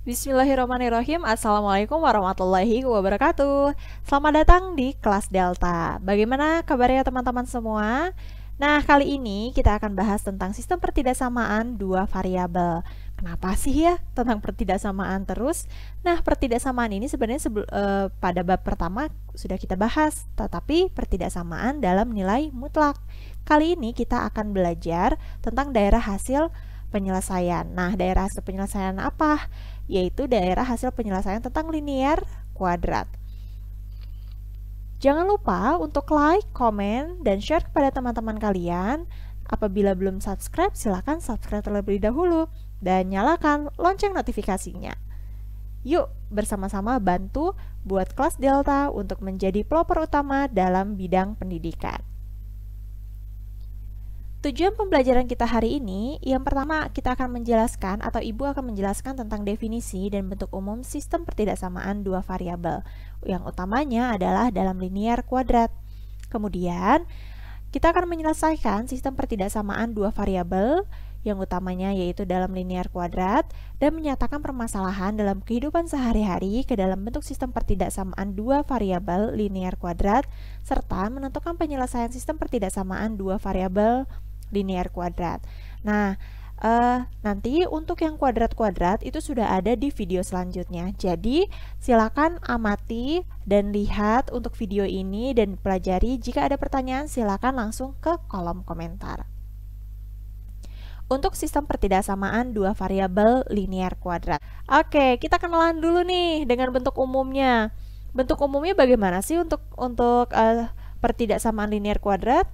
Bismillahirrahmanirrahim. Assalamualaikum warahmatullahi wabarakatuh. Selamat datang di kelas Delta. Bagaimana kabarnya teman-teman semua? Nah, kali ini kita akan bahas tentang sistem pertidaksamaan dua variabel. Kenapa sih ya tentang pertidaksamaan terus? Nah, pertidaksamaan ini sebenarnya pada bab pertama sudah kita bahas, tetapi pertidaksamaan dalam nilai mutlak. Kali ini kita akan belajar tentang daerah hasil penyelesaian. Nah, daerah hasil penyelesaian apa? Yaitu daerah hasil penyelesaian tentang linear kuadrat. Jangan lupa untuk like, komen, dan share kepada teman-teman kalian. Apabila belum subscribe, silakan subscribe terlebih dahulu dan nyalakan lonceng notifikasinya. Yuk, bersama-sama bantu buat kelas Delta untuk menjadi pelopor utama dalam bidang pendidikan. Tujuan pembelajaran kita hari ini, yang pertama kita akan menjelaskan atau Ibu akan menjelaskan tentang definisi dan bentuk umum sistem pertidaksamaan dua variabel. Yang utamanya adalah dalam linear kuadrat. Kemudian, kita akan menyelesaikan sistem pertidaksamaan dua variabel yang utamanya yaitu dalam linear kuadrat dan menyatakan permasalahan dalam kehidupan sehari-hari ke dalam bentuk sistem pertidaksamaan dua variabel linear kuadrat serta menentukan penyelesaian sistem pertidaksamaan dua variabel linear kuadrat. Nah, nanti untuk yang kuadrat-kuadrat itu sudah ada di video selanjutnya. Jadi, silakan amati dan lihat untuk video ini dan pelajari. Jika ada pertanyaan, silakan langsung ke kolom komentar. Untuk sistem pertidaksamaan dua variabel linear kuadrat. Oke, kita kenalan dulu nih dengan bentuk umumnya. Bentuk umumnya bagaimana sih untuk pertidaksamaan linear kuadrat?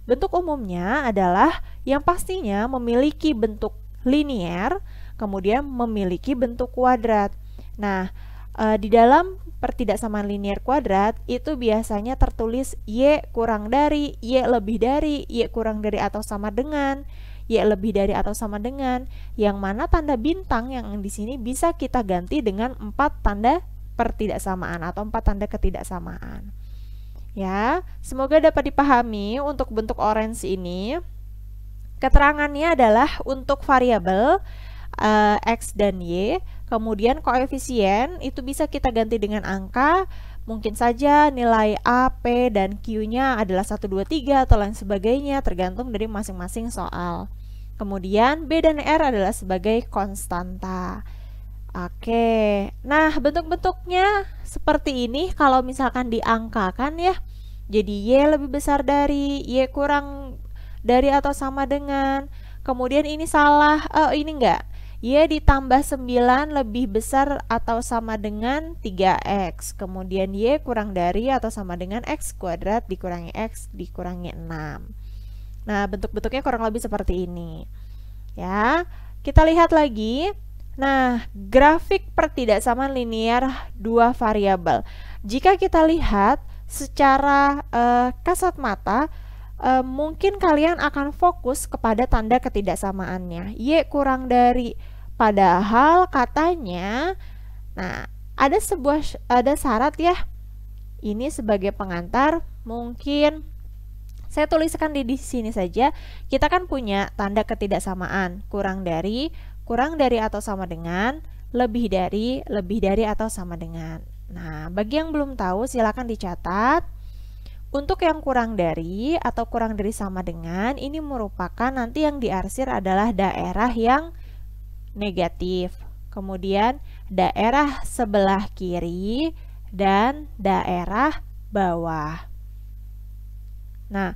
Bentuk umumnya adalah yang pastinya memiliki bentuk linear, kemudian memiliki bentuk kuadrat. Nah, di dalam pertidaksamaan linear kuadrat itu biasanya tertulis Y kurang dari, Y lebih dari, Y kurang dari atau sama dengan, Y lebih dari atau sama dengan, yang mana tanda bintang yang di sini bisa kita ganti dengan 4 tanda pertidaksamaan atau 4 tanda ketidaksamaan. Ya, semoga dapat dipahami untuk bentuk orange ini. Keterangannya adalah untuk variabel X dan Y, kemudian koefisien itu bisa kita ganti dengan angka, mungkin saja nilai A, P, dan Q-nya adalah 1, 2, 3 atau lain sebagainya, tergantung dari masing-masing soal. Kemudian B dan R adalah sebagai konstanta. Oke, nah bentuk-bentuknya seperti ini kalau misalkan diangkakan ya, jadi Y lebih besar dari, Y kurang dari atau sama dengan, kemudian ini salah, ini enggak, Y ditambah 9 lebih besar atau sama dengan 3X, kemudian Y kurang dari atau sama dengan X kuadrat dikurangi X dikurangi 6. Nah, bentuk-bentuknya kurang lebih seperti ini. Ya, kita lihat lagi. Nah, grafik pertidaksamaan linear dua variabel. Jika kita lihat secara kasat mata, mungkin kalian akan fokus kepada tanda ketidaksamaannya. Y kurang dari, padahal katanya, nah ada syarat ya. Ini sebagai pengantar, mungkin saya tuliskan di sini saja. Kita kan punya tanda ketidaksamaan kurang dari atau sama dengan, lebih dari atau sama dengan. Nah, bagi yang belum tahu silakan dicatat. Untuk yang kurang dari atau kurang dari sama dengan, ini merupakan nanti yang diarsir adalah daerah yang negatif. Kemudian daerah sebelah kiri dan daerah bawah. Nah,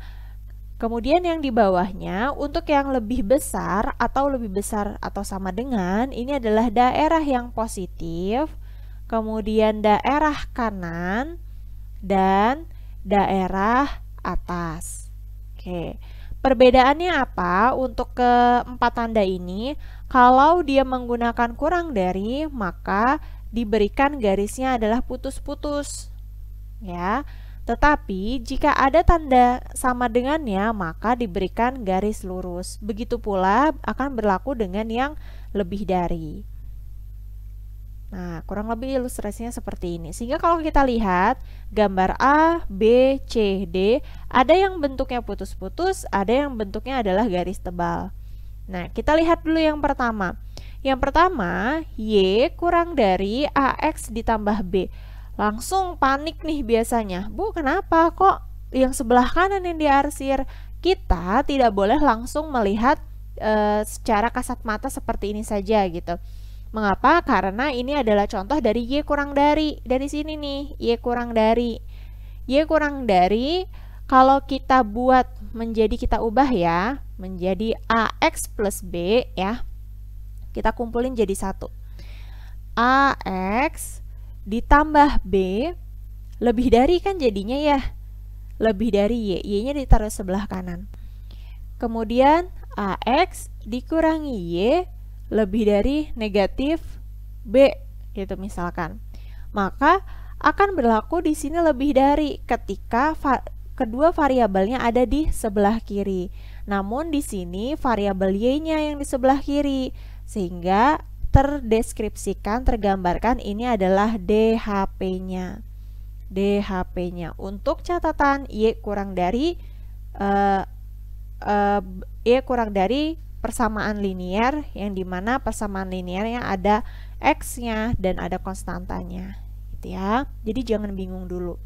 kemudian yang di bawahnya, untuk yang lebih besar atau sama dengan, ini adalah daerah yang positif, kemudian daerah kanan, dan daerah atas. Oke, perbedaannya apa untuk keempat tanda ini? Kalau dia menggunakan kurang dari, maka diberikan garisnya adalah putus-putus. Ya. Tetapi, jika ada tanda sama dengannya, maka diberikan garis lurus. Begitu pula akan berlaku dengan yang lebih dari. Nah, kurang lebih ilustrasinya seperti ini. Sehingga kalau kita lihat gambar A, B, C, D, ada yang bentuknya putus-putus, ada yang bentuknya adalah garis tebal. Nah, kita lihat dulu yang pertama. Yang pertama, Y kurang dari AX ditambah B. Langsung panik nih biasanya. Bu, kenapa kok yang sebelah kanan yang diarsir? Kita tidak boleh langsung melihat secara kasat mata seperti ini saja gitu. Mengapa? Karena ini adalah contoh dari Y kurang dari. Dari sini nih, Y kurang dari. Y kurang dari, kalau kita buat menjadi, kita ubah ya, menjadi AX plus B ya. Kita kumpulin jadi satu. AX ditambah B lebih dari kan jadinya ya. Lebih dari Y. Y-nya ditaruh sebelah kanan. Kemudian AX dikurangi Y lebih dari negatif B gitu misalkan. Maka akan berlaku di sini lebih dari ketika kedua variabelnya ada di sebelah kiri. Namun di sini variabel Y-nya yang di sebelah kiri, sehingga terdeskripsikan, tergambarkan ini adalah DHP-nya. DHP-nya. Untuk catatan, Y kurang dari persamaan linier, yang dimana persamaan linearnya ada X-nya dan ada konstantanya gitu ya. Jadi jangan bingung dulu.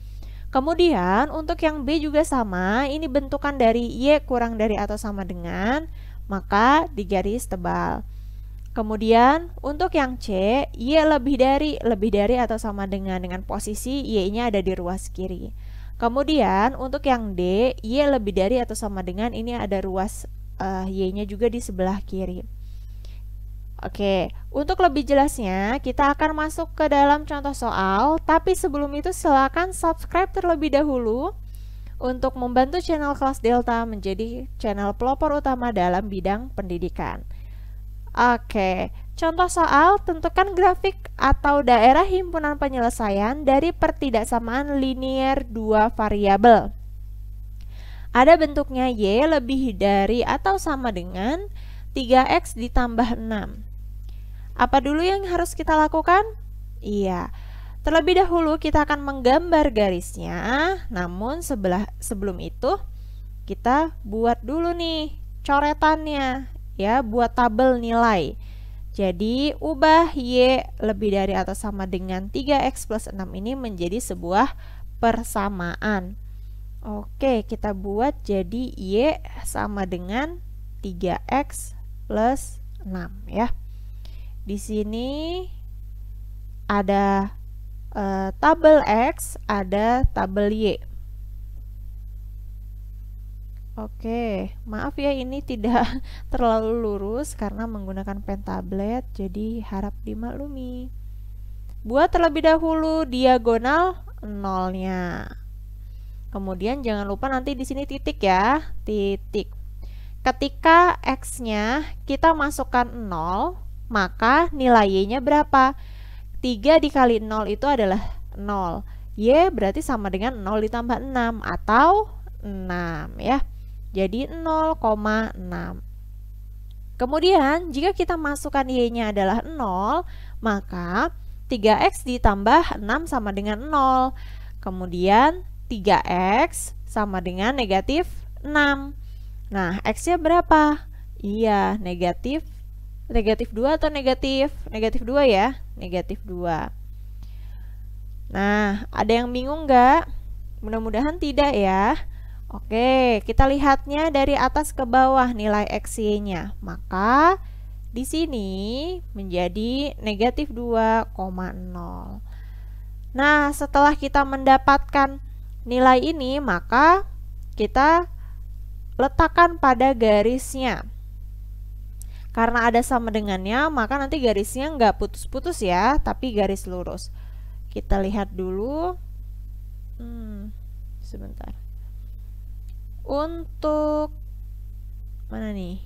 Kemudian untuk yang B juga sama, ini bentukan dari Y kurang dari atau sama dengan, maka digaris tebal. Kemudian untuk yang C, Y lebih dari atau sama dengan posisi Y-nya ada di ruas kiri. Kemudian untuk yang D, Y lebih dari atau sama dengan, ini ada ruas Y-nya juga di sebelah kiri. Oke, untuk lebih jelasnya kita akan masuk ke dalam contoh soal, tapi sebelum itu silakan subscribe terlebih dahulu untuk membantu channel Kelas Delta menjadi channel pelopor utama dalam bidang pendidikan. Oke, contoh soal, tentukan grafik atau daerah himpunan penyelesaian dari pertidaksamaan linier dua variabel. Ada bentuknya Y lebih dari atau sama dengan 3X ditambah 6. Apa dulu yang harus kita lakukan? Iya, terlebih dahulu kita akan menggambar garisnya, namun sebelum itu kita buat dulu nih coretannya ya, buat tabel nilai. Jadi ubah Y lebih dari atau sama dengan 3X plus 6 ini menjadi sebuah persamaan. Oke, kita buat jadi Y sama dengan 3X plus 6 ya. Di sini ada tabel X, ada tabel Y. Oke, maaf ya ini tidak terlalu lurus karena menggunakan pen tablet, jadi harap dimaklumi. Buat terlebih dahulu diagonal nolnya. Kemudian jangan lupa nanti di sini titik ya, titik. Ketika X-nya kita masukkan 0, maka nilai Y-nya berapa? 3 dikali 0 itu adalah 0. Y berarti sama dengan 0 ditambah 6 atau 6 ya. Jadi 0,6. Kemudian jika kita masukkan Y-nya adalah 0, maka 3X ditambah 6 sama dengan 0. Kemudian 3X sama dengan negatif 6. Nah, X-nya berapa? Iya, negatif 2 atau negatif 2 ya? Negatif 2. Nah, ada yang bingung nggak? Mudah-mudahan tidak ya. Oke, kita lihatnya dari atas ke bawah nilai X-Y-nya. Maka di sini menjadi negatif 2,0. Nah, setelah kita mendapatkan nilai ini, maka kita letakkan pada garisnya. Karena ada sama dengannya, maka nanti garisnya nggak putus-putus ya, tapi garis lurus. Kita lihat dulu. Sebentar. Untuk mana nih?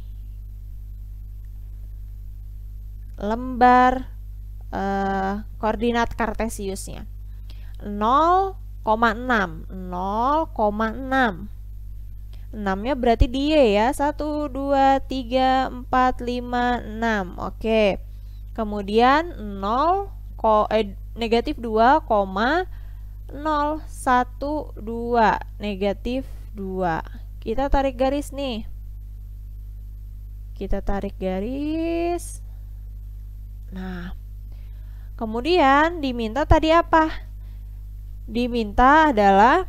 Lembar koordinat kartesiusnya 0,6. 6-nya berarti di Y ya. 1, 2, 3, 4, 5, 6. Oke. Kemudian negatif 2,012 negatif 2. Kita tarik garis nih. Kita tarik garis. Nah, kemudian diminta tadi apa? Diminta adalah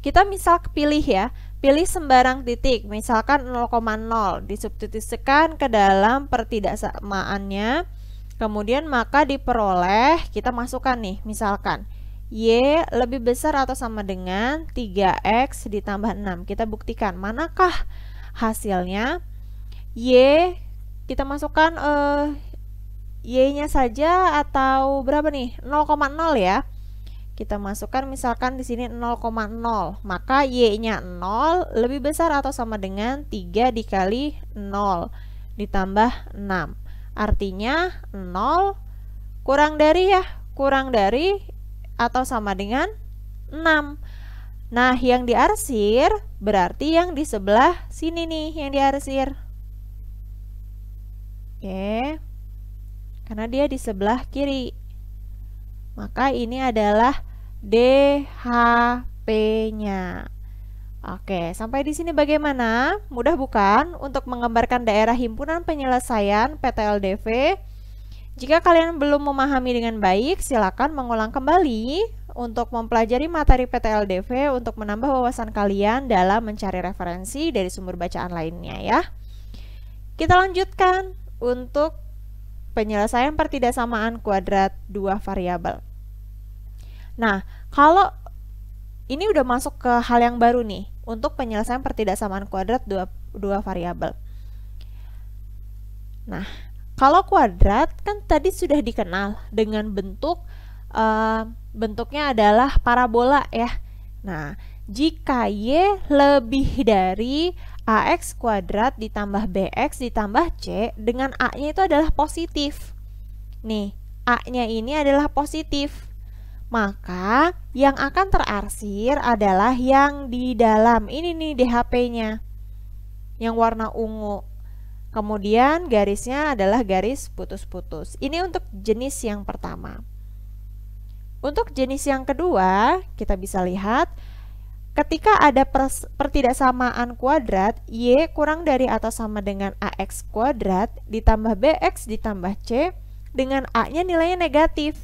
kita misal pilih ya, pilih sembarang titik, misalkan 0,0, disubstitusikan ke dalam pertidaksamaannya, kemudian maka diperoleh, kita masukkan nih, misalkan Y lebih besar atau sama dengan 3X ditambah 6. Kita buktikan manakah hasilnya. Y kita masukkan Y-nya saja atau berapa nih? 0,0 ya. Kita masukkan misalkan di sini 0,0. Maka Y-nya 0 lebih besar atau sama dengan 3 dikali 0 ditambah 6. Artinya 0 kurang dari ya, kurang dari atau sama dengan 6. Nah, yang diarsir berarti yang di sebelah sini nih yang diarsir. Oke. Karena dia di sebelah kiri. Maka ini adalah DHP-nya. Oke, sampai di sini bagaimana? Mudah bukan untuk menggambarkan daerah himpunan penyelesaian PTLDV? Jika kalian belum memahami dengan baik, silakan mengulang kembali untuk mempelajari materi PTLDV untuk menambah wawasan kalian dalam mencari referensi dari sumber bacaan lainnya ya. Kita lanjutkan untuk penyelesaian pertidaksamaan kuadrat dua variabel. Nah, kalau ini udah masuk ke hal yang baru nih untuk penyelesaian pertidaksamaan kuadrat dua variabel. Nah, kalau kuadrat kan tadi sudah dikenal dengan bentuknya adalah parabola ya. Nah, jika Y lebih dari AX kuadrat ditambah BX ditambah C dengan A-nya itu adalah positif. Nih, A-nya ini adalah positif. Maka yang akan terarsir adalah yang di dalam. Ini nih DHP-nya. Yang warna ungu. Kemudian garisnya adalah garis putus-putus. Ini untuk jenis yang pertama. Untuk jenis yang kedua, kita bisa lihat ketika ada pertidaksamaan kuadrat, Y kurang dari atau sama dengan AX kuadrat ditambah BX ditambah C dengan A-nya nilainya negatif.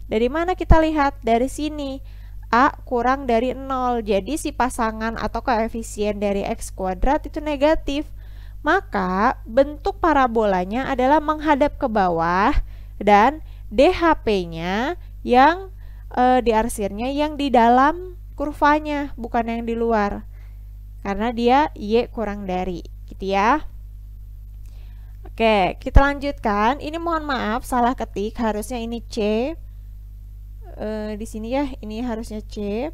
Dari mana kita lihat? Dari sini. A kurang dari 0. Jadi si pasangan atau koefisien dari X kuadrat itu negatif. Maka bentuk parabolanya adalah menghadap ke bawah dan DHP-nya yang diarsirnya yang di dalam kurvanya, bukan yang di luar. Karena dia Y kurang dari, gitu ya. Oke, kita lanjutkan. Ini mohon maaf, salah ketik. Harusnya ini C. Di sini ya, ini harusnya C.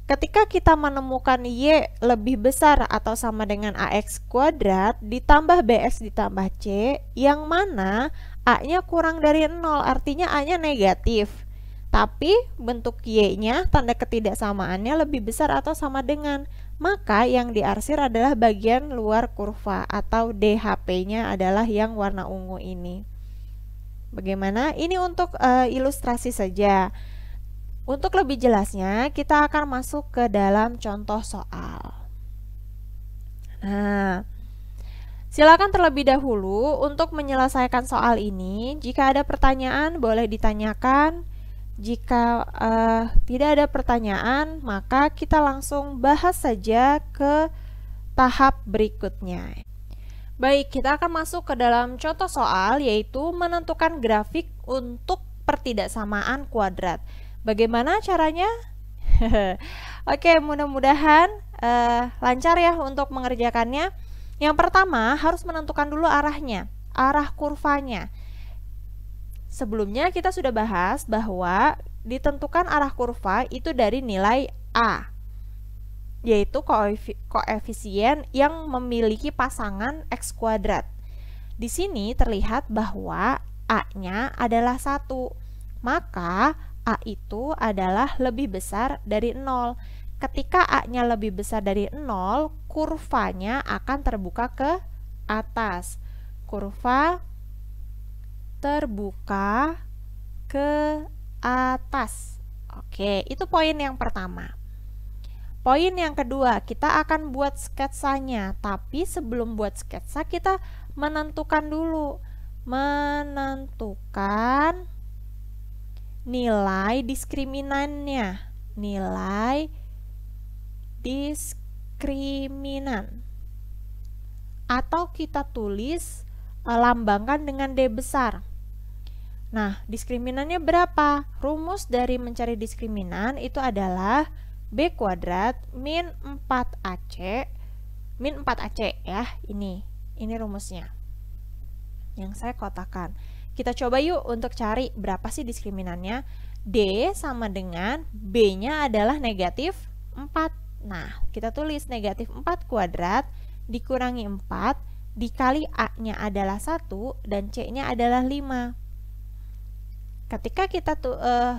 Ketika kita menemukan Y lebih besar atau sama dengan AX kuadrat ditambah BX ditambah C, yang mana A-nya kurang dari 0, artinya A-nya negatif. Tapi bentuk Y-nya, tanda ketidaksamaannya lebih besar atau sama dengan. Maka yang diarsir adalah bagian luar kurva atau DHP-nya adalah yang warna ungu ini. Bagaimana? Ini untuk ilustrasi saja. Untuk lebih jelasnya, kita akan masuk ke dalam contoh soal. Nah, silakan terlebih dahulu untuk menyelesaikan soal ini. Jika ada pertanyaan, boleh ditanyakan. Jika tidak ada pertanyaan, maka kita langsung bahas saja ke tahap berikutnya. Baik, kita akan masuk ke dalam contoh soal, yaitu menentukan grafik untuk pertidaksamaan kuadrat. Bagaimana caranya? Oke, mudah-mudahan lancar ya untuk mengerjakannya. Yang pertama, harus menentukan dulu arahnya, arah kurvanya. Sebelumnya kita sudah bahas bahwa ditentukan arah kurva itu dari nilai A, yaitu koefisien yang memiliki pasangan X kuadrat. Di sini terlihat bahwa A-nya adalah 1, maka A itu adalah lebih besar dari 0. Ketika A-nya lebih besar dari 0, kurvanya akan terbuka ke atas. Kurva terbuka ke atas. Oke, itu poin yang pertama. Poin yang kedua, kita akan buat sketsanya. Tapi sebelum buat sketsa, kita menentukan dulu menentukan nilai diskriminannya. Nilai diskriminan. Atau kita tulis lambangkan dengan D besar. Nah, diskriminan-nya berapa? Rumus dari mencari diskriminan itu adalah B kuadrat min 4AC min 4AC ya, ini rumusnya yang saya kotakan. Kita coba yuk untuk cari berapa sih diskriminan-nya. D sama dengan B-nya adalah negatif 4. Nah, kita tulis negatif 4 kuadrat dikurangi 4 dikali A-nya adalah 1 dan C-nya adalah 5. Ketika kita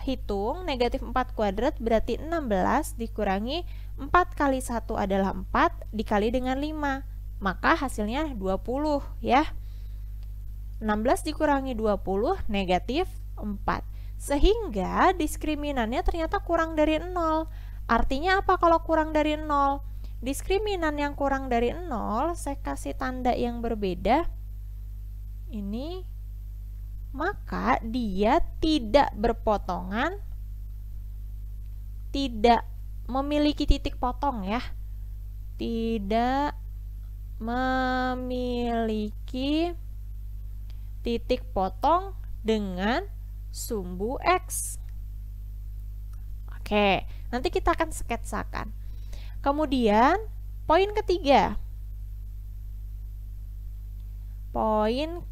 hitung negatif 4 kuadrat berarti 16 dikurangi 4 kali 1 adalah 4 dikali dengan 5. Maka hasilnya 20 ya. 16 dikurangi 20 negatif 4. Sehingga diskriminannya ternyata kurang dari 0. Artinya apa kalau kurang dari 0? Diskriminan yang kurang dari 0, saya kasih tanda yang berbeda. Ini, maka dia tidak berpotongan, tidak memiliki titik potong ya. Tidak memiliki titik potong dengan sumbu X. Oke, nanti kita akan sketsakan. Kemudian, poin ketiga. Poin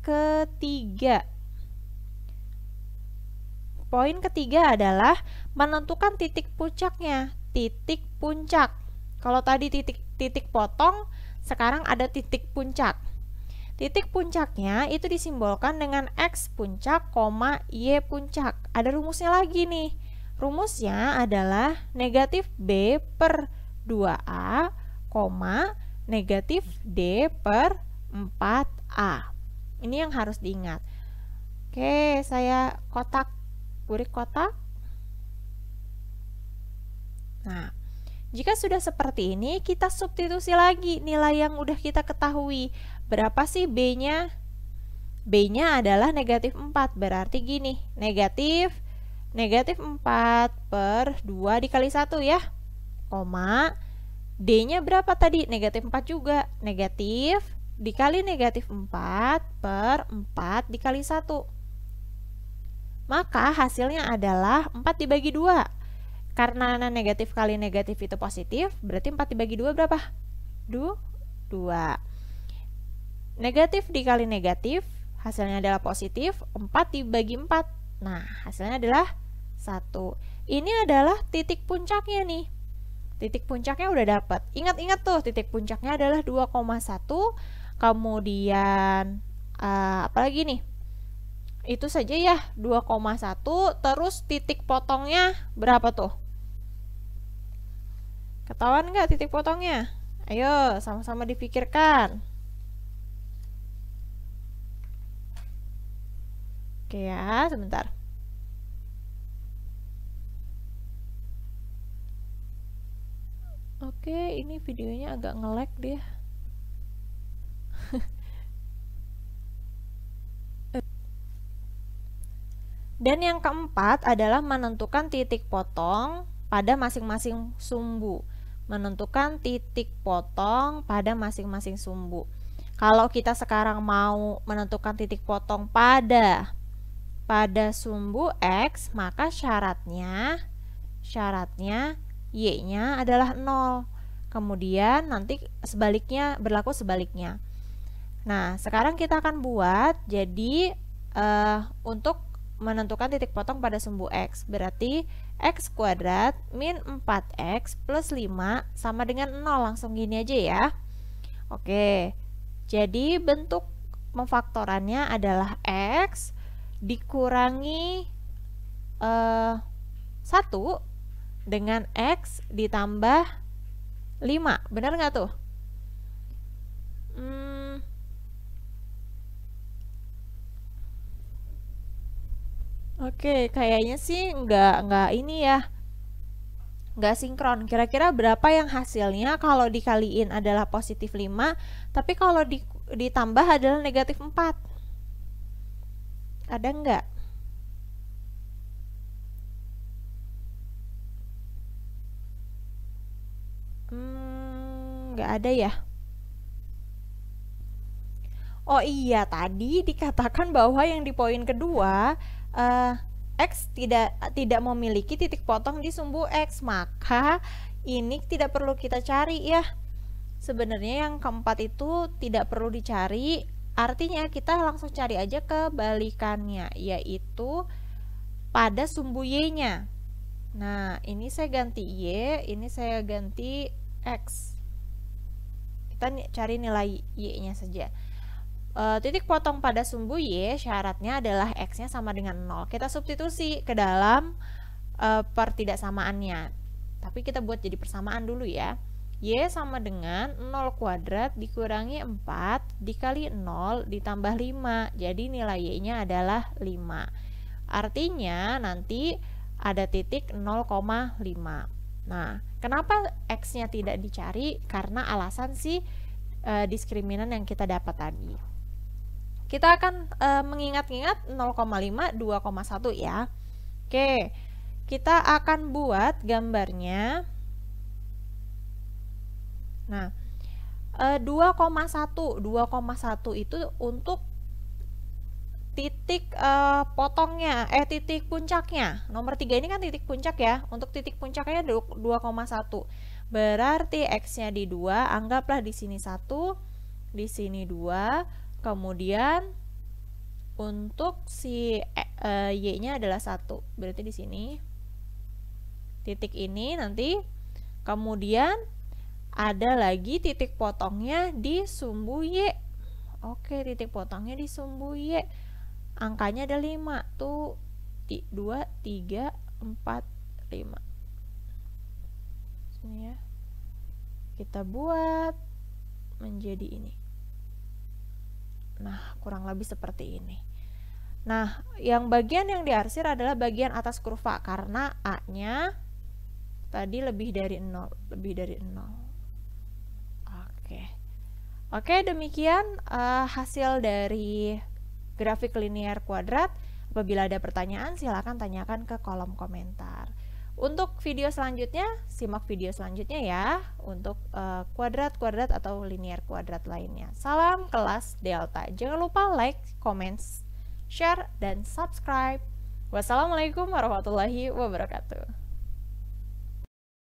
ketiga adalah menentukan titik puncaknya. Titik puncak. Kalau tadi titik potong, sekarang ada titik puncak. Titik puncaknya itu disimbolkan dengan X puncak, Y puncak. Ada rumusnya lagi nih. Rumusnya adalah negatif B per 2A, negatif D per 4A. Ini yang harus diingat. Oke, saya kurik kotak. Nah, jika sudah seperti ini, kita substitusi lagi nilai yang udah kita ketahui. Berapa sih B-nya? B-nya adalah negatif 4, berarti gini, negatif 4 per 2 dikali 1 ya, D-nya berapa tadi? Negatif 4 juga, negatif dikali negatif 4 per 4 dikali 1. Maka hasilnya adalah 4 dibagi 2. Karena negatif kali negatif itu positif, berarti 4 dibagi 2 berapa? 2. Negatif dikali negatif, hasilnya adalah positif, 4 dibagi 4. Nah, hasilnya adalah 1. Ini adalah titik puncaknya nih. Titik puncaknya udah dapat. Ingat-ingat tuh, titik puncaknya adalah 2,1. Kemudian, apalagi nih? Itu saja ya, 2,1. Terus titik potongnya berapa tuh? Ketahuan nggak titik potongnya? Ayo, sama-sama dipikirkan. Oke ya, sebentar. Oke, ini videonya agak nge-lag dia. Dan yang keempat adalah menentukan titik potong pada masing-masing sumbu. Menentukan titik potong pada masing-masing sumbu. Kalau kita sekarang mau menentukan titik potong pada sumbu X, maka syaratnya Y-nya adalah 0. Kemudian nanti berlaku sebaliknya. Nah, sekarang kita akan buat jadi untuk menentukan titik potong pada sumbu X, berarti X kuadrat min 4X plus 5 sama dengan 0. Langsung gini aja ya. Oke, jadi bentuk pemfaktorannya adalah X dikurangi 1 dengan X ditambah 5. Benar nggak tuh? Oke, kayaknya sih nggak ini ya, nggak sinkron. Kira-kira berapa yang hasilnya kalau dikaliin adalah positif 5, tapi kalau ditambah adalah negatif 4? Ada nggak? Nggak ada ya? Oh iya, tadi dikatakan bahwa yang di poin kedua, eh, X tidak memiliki titik potong di sumbu X, maka ini tidak perlu kita cari ya. Sebenarnya yang keempat itu tidak perlu dicari, artinya kita langsung cari aja kebalikannya, yaitu pada sumbu Y-nya. Nah, ini saya ganti Y, ini saya ganti X. Kita cari nilai Y-nya saja. Titik potong pada sumbu Y syaratnya adalah X-nya sama dengan 0. Kita substitusi ke dalam pertidaksamaannya. Tapi kita buat jadi persamaan dulu ya. Y sama dengan 0 kuadrat dikurangi 4 dikali 0 ditambah 5. Jadi nilai Y-nya adalah 5. Artinya nanti ada titik 0,5. Nah, kenapa X-nya tidak dicari? Karena alasan si diskriminan yang kita dapat tadi. Kita akan mengingat-ingat 0,5, 2,1 ya. Oke, kita akan buat gambarnya. Nah, 2,1 itu untuk titik potongnya, titik puncaknya. Nomor 3 ini kan titik puncak ya. Untuk titik puncaknya 2,1. Berarti X-nya di 2, anggaplah di sini 1, di sini 2. Kemudian untuk si Y-nya adalah 1. Berarti di sini titik ini nanti. Kemudian ada lagi titik potongnya di sumbu Y. Oke, titik potongnya di sumbu Y. Angkanya ada 5. Tuh 2, 3, 4, 5. Sini ya. Kita buat menjadi ini. Nah, kurang lebih seperti ini. Nah, yang bagian yang diarsir adalah bagian atas kurva karena A-nya tadi lebih dari 0, Oke, demikian hasil dari grafik linear kuadrat. Apabila ada pertanyaan, silakan tanyakan ke kolom komentar. Untuk video selanjutnya, simak video selanjutnya ya, untuk kuadrat-kuadrat atau linear kuadrat lainnya. Salam kelas Delta. Jangan lupa like, comment, share, dan subscribe. Wassalamualaikum warahmatullahi wabarakatuh.